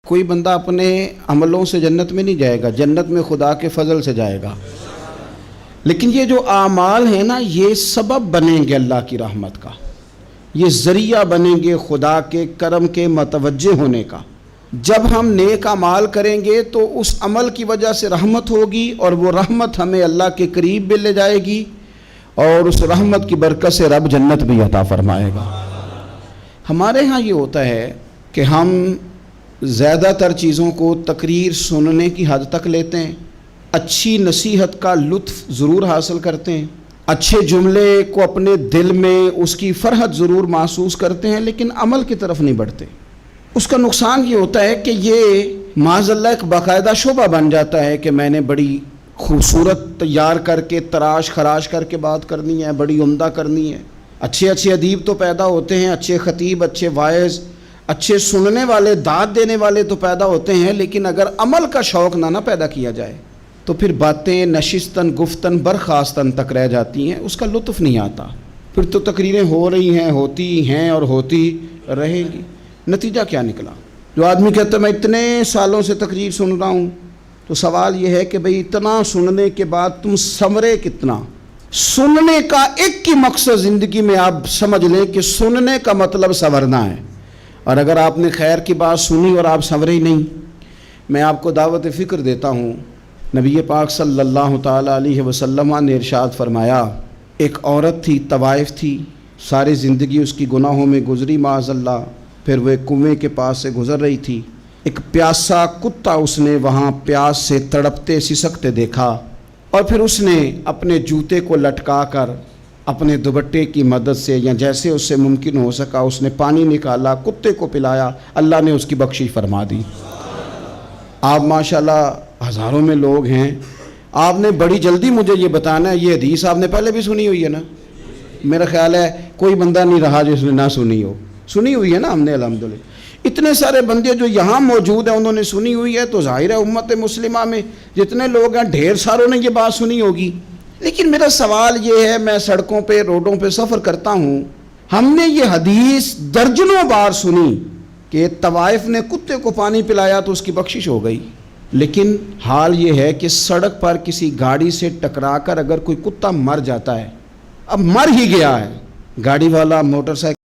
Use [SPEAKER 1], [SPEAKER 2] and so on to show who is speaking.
[SPEAKER 1] کوئی بندہ اپنے عملوں سے جنت میں نہیں جائے گا، جنت میں خدا کے فضل سے جائے گا۔ لیکن یہ جو اعمال ہیں نا، یہ سبب بنیں گے اللہ کی رحمت کا، یہ ذریعہ بنیں گے خدا کے کرم کے متوجہ ہونے کا۔ جب ہم نیک اعمال کریں گے تو اس عمل کی وجہ سے رحمت ہوگی، اور وہ رحمت ہمیں اللہ کے قریب بھی لے جائے گی، اور اس رحمت کی برکت سے رب جنت بھی عطا فرمائے گا۔ ہمارے ہاں یہ ہوتا ہے کہ ہم زیادہ تر چیزوں کو تقریر سننے کی حد تک لیتے ہیں، اچھی نصیحت کا لطف ضرور حاصل کرتے ہیں، اچھے جملے کو اپنے دل میں اس کی فرحت ضرور محسوس کرتے ہیں، لیکن عمل کی طرف نہیں بڑھتے۔ اس کا نقصان یہ ہوتا ہے کہ یہ معاذ اللہ ایک باقاعدہ شعبہ بن جاتا ہے کہ میں نے بڑی خوبصورت تیار کر کے تراش خراش کر کے بات کرنی ہے، بڑی عمدہ کرنی ہے۔ اچھے ادیب تو پیدا ہوتے ہیں، اچھے خطیب، اچھے واعظ، اچھے سننے والے، داد دینے والے تو پیدا ہوتے ہیں، لیکن اگر عمل کا شوق نہ پیدا کیا جائے تو پھر باتیں نشستن گفتن برخاستن تک رہ جاتی ہیں، اس کا لطف نہیں آتا۔ پھر تو تقریریں ہو رہی ہیں، ہوتی ہیں اور ہوتی رہیں گی، نتیجہ کیا نکلا؟ جو آدمی کہتا ہے میں اتنے سالوں سے تقریر سن رہا ہوں، تو سوال یہ ہے کہ بھئی اتنا سننے کے بعد تم سنورے کتنا؟ سننے کا ایک ہی مقصد زندگی میں آپ سمجھ لیں کہ سننے کا مطلب سنورنا ہے، اور اگر آپ نے خیر کی بات سنی اور آپ سنورے ہی نہیں، میں آپ کو دعوت فکر دیتا ہوں۔ نبی پاک صلی اللہ تعالیٰ علیہ وسلم نے ارشاد فرمایا، ایک عورت تھی، طوائف تھی، ساری زندگی اس کی گناہوں میں گزری معاذ اللہ، پھر وہ ایک کنویں کے پاس سے گزر رہی تھی، ایک پیاسا کتا اس نے وہاں پیاس سے تڑپتے سسکتے دیکھا، اور پھر اس نے اپنے جوتے کو لٹکا کر اپنے دوپٹے کی مدد سے یا جیسے اس سے ممکن ہو سکا اس نے پانی نکالا، کتے کو پلایا، اللہ نے اس کی بخشش فرما دی۔ آپ ماشاءاللہ ہزاروں میں لوگ ہیں، آپ نے بڑی جلدی مجھے یہ بتانا ہے، یہ حدیث آپ نے پہلے بھی سنی ہوئی ہے نا؟ میرا خیال ہے کوئی بندہ نہیں رہا جس نے نہ سنی ہو، سنی ہوئی ہے نا ہم نے الحمدللہ۔ اتنے سارے بندے جو یہاں موجود ہیں انہوں نے سنی ہوئی ہے، تو ظاہر ہے امت مسلمہ میں جتنے لوگ ہیں ڈھیر ساروں نے یہ بات سنی ہوگی۔ لیکن میرا سوال یہ ہے، میں سڑکوں پہ روڈوں پہ سفر کرتا ہوں، ہم نے یہ حدیث درجنوں بار سنی کہ طوائف نے کتے کو پانی پلایا تو اس کی بخشش ہو گئی، لیکن حال یہ ہے کہ سڑک پر کسی گاڑی سے ٹکرا کر اگر کوئی کتا مر جاتا ہے، اب مر ہی گیا ہے، گاڑی والا موٹر سائیکل